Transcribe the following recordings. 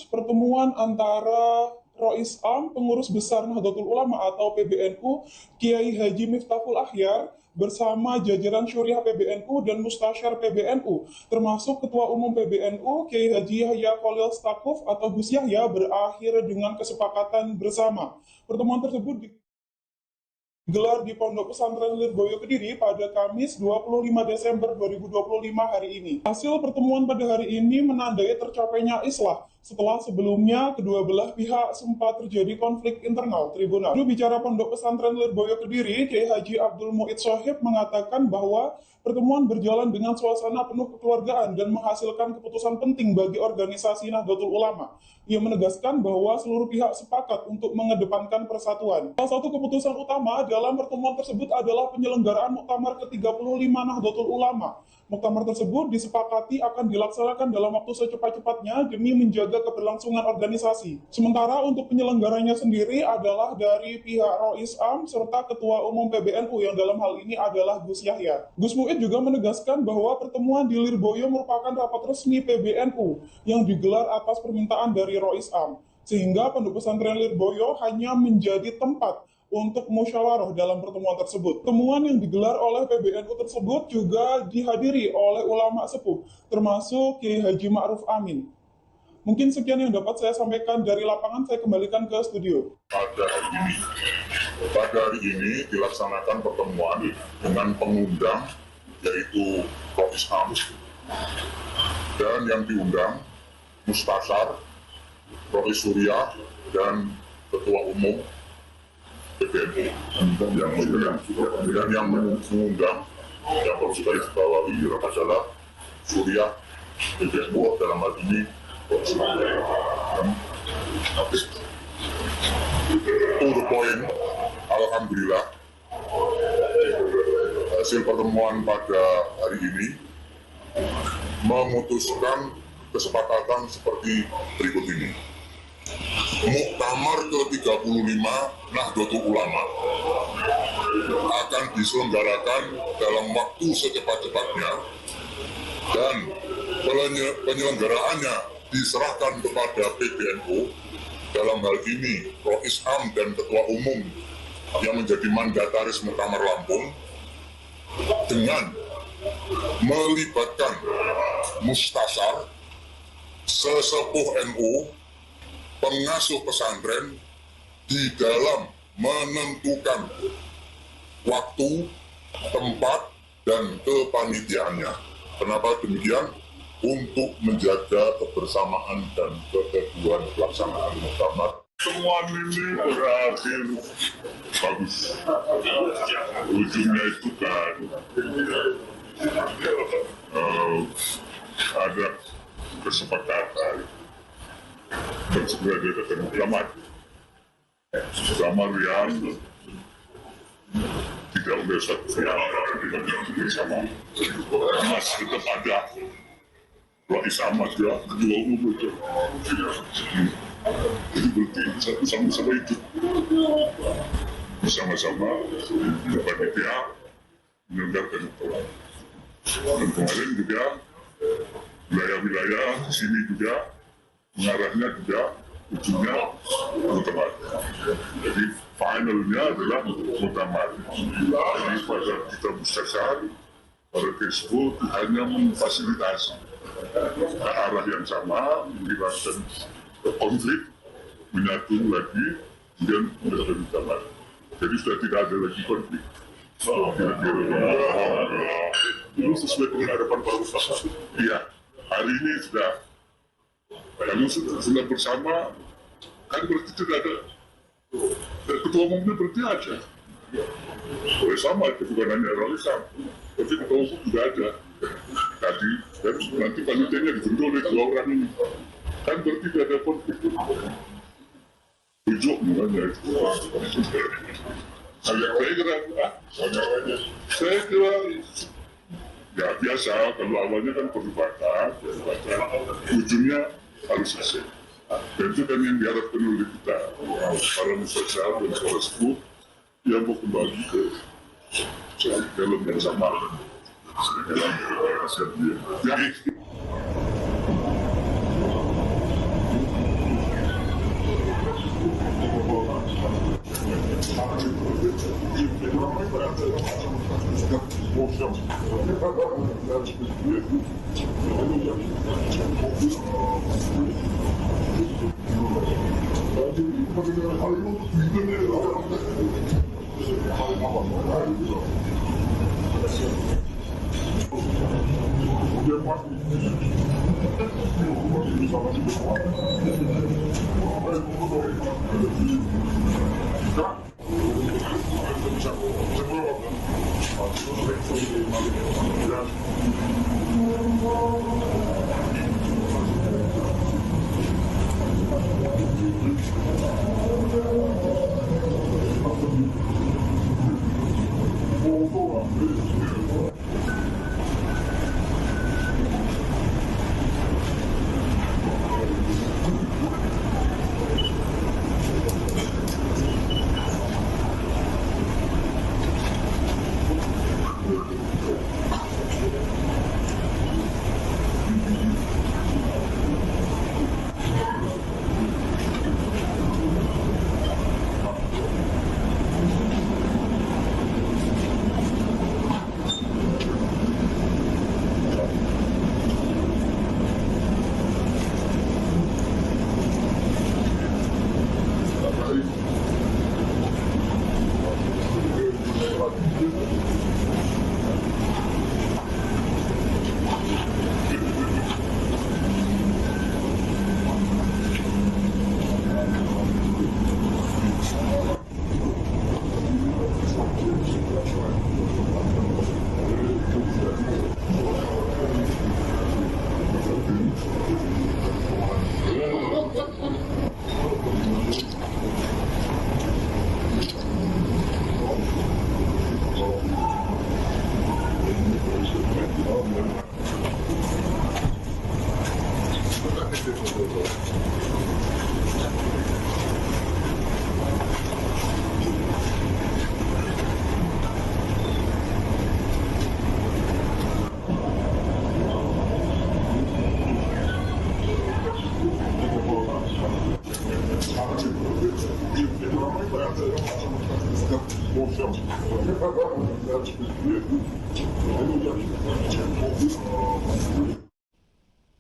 pertemuan antara Rois Am, pengurus besar Nahdlatul Ulama atau PBNU, Kiai Haji Miftahul Akhyar, bersama jajaran Syuriah PBNU dan Mustasyar PBNU, termasuk Ketua Umum PBNU, Kiai Haji Yahya Khalil Stakuf atau Gus Yahya, berakhir dengan kesepakatan bersama. Pertemuan tersebut digelar di Pondok Pesantren Lirboyo Kediri pada Kamis 25 Desember 2025 hari ini. Hasil pertemuan pada hari ini menandai tercapainya islah setelah sebelumnya kedua belah pihak sempat terjadi konflik internal tribunal. Juru bicara Pondok Pesantren Lirboyo Kediri, Kiai Haji Abdul Muid Sohib, mengatakan bahwa pertemuan berjalan dengan suasana penuh kekeluargaan dan menghasilkan keputusan penting bagi organisasi Nahdlatul Ulama. Ia menegaskan bahwa seluruh pihak sepakat untuk mengedepankan persatuan. Salah satu keputusan utama dalam pertemuan tersebut adalah penyelenggaraan Muktamar ke-35 Nahdlatul Ulama. Muktamar tersebut disepakati akan dilaksanakan dalam waktu secepat-cepatnya demi menjaga keberlangsungan organisasi. Sementara untuk penyelenggaranya sendiri adalah dari pihak Rois Am serta Ketua Umum PBNU yang dalam hal ini adalah Gus Yahya. Gus Muid juga menegaskan bahwa pertemuan di Lirboyo merupakan rapat resmi PBNU yang digelar atas permintaan dari Rois Am, sehingga Pondok Pesantren Lirboyo hanya menjadi tempat untuk musyawarah dalam pertemuan tersebut. Pertemuan yang digelar oleh PBNU tersebut juga dihadiri oleh ulama sepuh, termasuk Kiai Haji Ma'ruf Amin. Mungkin sekian yang dapat saya sampaikan dari lapangan, saya kembalikan ke studio. Pada hari ini dilaksanakan pertemuan dengan pengundang yaitu Rois Am, dan yang diundang Mustasyar, Rois Syuriah, dan Ketua Umum PBNU dan yang mengundang yang perlu kita bawahi adalah Syuriah PBNU dalam hal ini. To the point, alhamdulillah hasil pertemuan pada hari ini memutuskan kesepakatan seperti berikut ini. Muktamar ke-35 Nahdlatul Ulama akan diselenggarakan dalam waktu secepat-cepatnya dan penyelenggaraannya diserahkan kepada PBNU, dalam hal ini Rois Am dan Ketua Umum yang menjadi mandataris Muktamar Lampung, dengan melibatkan Mustasyar, sesepuh NU, pengasuh pesantren di dalam menentukan waktu, tempat, dan kepanitiaannya. Kenapa demikian? Untuk menjaga kebersamaan dan keteguhan pelaksanaan muktamar. Semua ini berakhir bagus. Ujungnya itu kan ada kesepakatan bersegera ketemu ulama yang tidak ada satu bersama, masih tetap ada Rois Ahmad ya, Ketua Umum itu. Jadi berarti sama-sama itu bersama-sama panitia menyelenggarakan muktamar. Dan kemarin juga wilayah-wilayah di sini juga mengarahnya juga ujungnya muktamar. Jadi finalnya adalah muktamar. Jadi pada kita Mustasyar, pada tersebut hanya memfasilitasi arah yang sama, menghilangkan konflik, menyatu lagi, kemudian menjadi muktamar. Jadi sudah tidak ada lagi konflik. Itu sesuai dengan harapan para ustaz. Iya, hari ini sudah. Kalau sudah bersama, kan berarti tidak ada. Ketua umumnya berarti ada. Boleh sama, itu bukan hanya Rois Am, tapi ketua umum juga ada. Tadi, dan nanti panitianya dibentuk oleh dua orang ini. Kan berarti tidak ada konflik. Tujuh namanya itu. Saya kira ya biasa, kalau awalnya kan perdebatan, ujungnya harus selesai. Dan itu kan yang diharapkan oleh kita, para mustasyar dan para sepuh yang mau kembali ke dalam yang sama, dalam kasihan dia. Jadi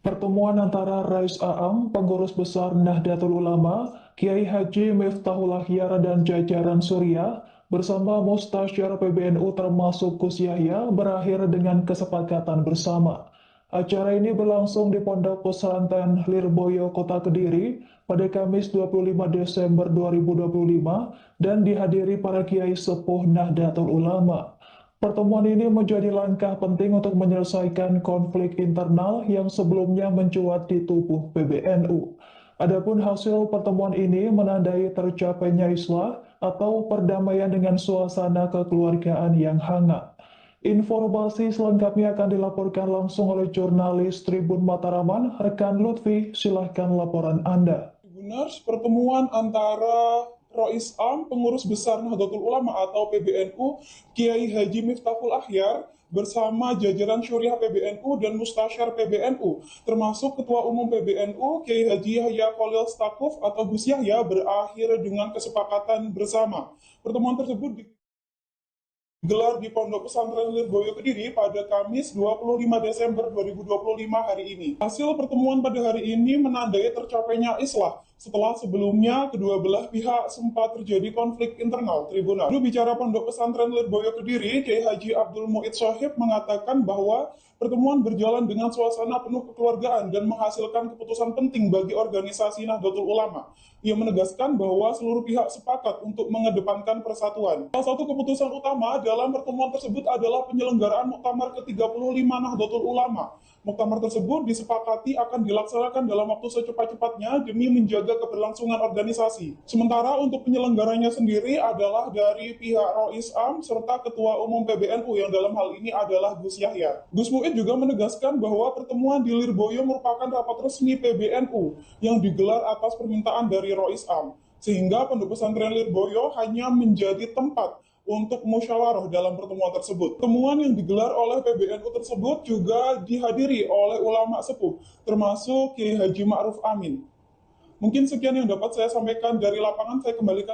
Pertemuan antara Rais Aam, Pengurus Besar Nahdlatul Ulama, Kiai Haji Miftahul Akhyar dan jajaran Suriah bersama Mustasyar PBNU termasuk Gus Yahya berakhir dengan kesepakatan bersama. Acara ini berlangsung di Pondok Pesantren Lirboyo, Kota Kediri pada Kamis 25 Desember 2025 dan dihadiri para kiai sepuh Nahdlatul Ulama. Pertemuan ini menjadi langkah penting untuk menyelesaikan konflik internal yang sebelumnya mencuat di tubuh PBNU. Adapun hasil pertemuan ini menandai tercapainya islah atau perdamaian dengan suasana kekeluargaan yang hangat. Informasi selengkapnya akan dilaporkan langsung oleh jurnalis Tribun Mataraman, rekan Lutfi. Silahkan laporan Anda. Tribuners, pertemuan antara Rois Am, Pengurus Besar Nahdlatul Ulama atau PBNU, Kiai Haji Miftahul Akhyar, bersama jajaran Syuriah PBNU dan Mustasyar PBNU, termasuk Ketua Umum PBNU, Kiai Haji Yahya Khalil Stakuf atau Gus Yahya, berakhir dengan kesepakatan bersama. Pertemuan tersebut digelar di Pondok Pesantren Lirboyo Kediri pada Kamis 25 Desember 2025 hari ini. Hasil pertemuan pada hari ini menandai tercapainya islah setelah sebelumnya kedua belah pihak sempat terjadi konflik internal tribunal. Juru bicara Pondok Pesantren Lirboyo Kediri, Kiai Haji Abdul Muid Sohib, mengatakan bahwa pertemuan berjalan dengan suasana penuh kekeluargaan dan menghasilkan keputusan penting bagi organisasi Nahdlatul Ulama. Ia menegaskan bahwa seluruh pihak sepakat untuk mengedepankan persatuan. Salah satu keputusan utama dalam pertemuan tersebut adalah penyelenggaraan Muktamar ke-35 Nahdlatul Ulama. Muktamar tersebut disepakati akan dilaksanakan dalam waktu secepat-cepatnya demi menjaga keberlangsungan organisasi. Sementara untuk penyelenggaranya sendiri adalah dari pihak Rois Am serta Ketua Umum PBNU yang dalam hal ini adalah Gus Yahya. Gus Muid juga menegaskan bahwa pertemuan di Lirboyo merupakan rapat resmi PBNU yang digelar atas permintaan dari Rois Am, sehingga Pondok Pesantren Lirboyo hanya menjadi tempat untuk musyawarah dalam pertemuan tersebut. Pertemuan yang digelar oleh PBNU tersebut juga dihadiri oleh ulama sepuh, termasuk Kiai Haji Ma'ruf Amin. Mungkin sekian yang dapat saya sampaikan dari lapangan, saya kembalikan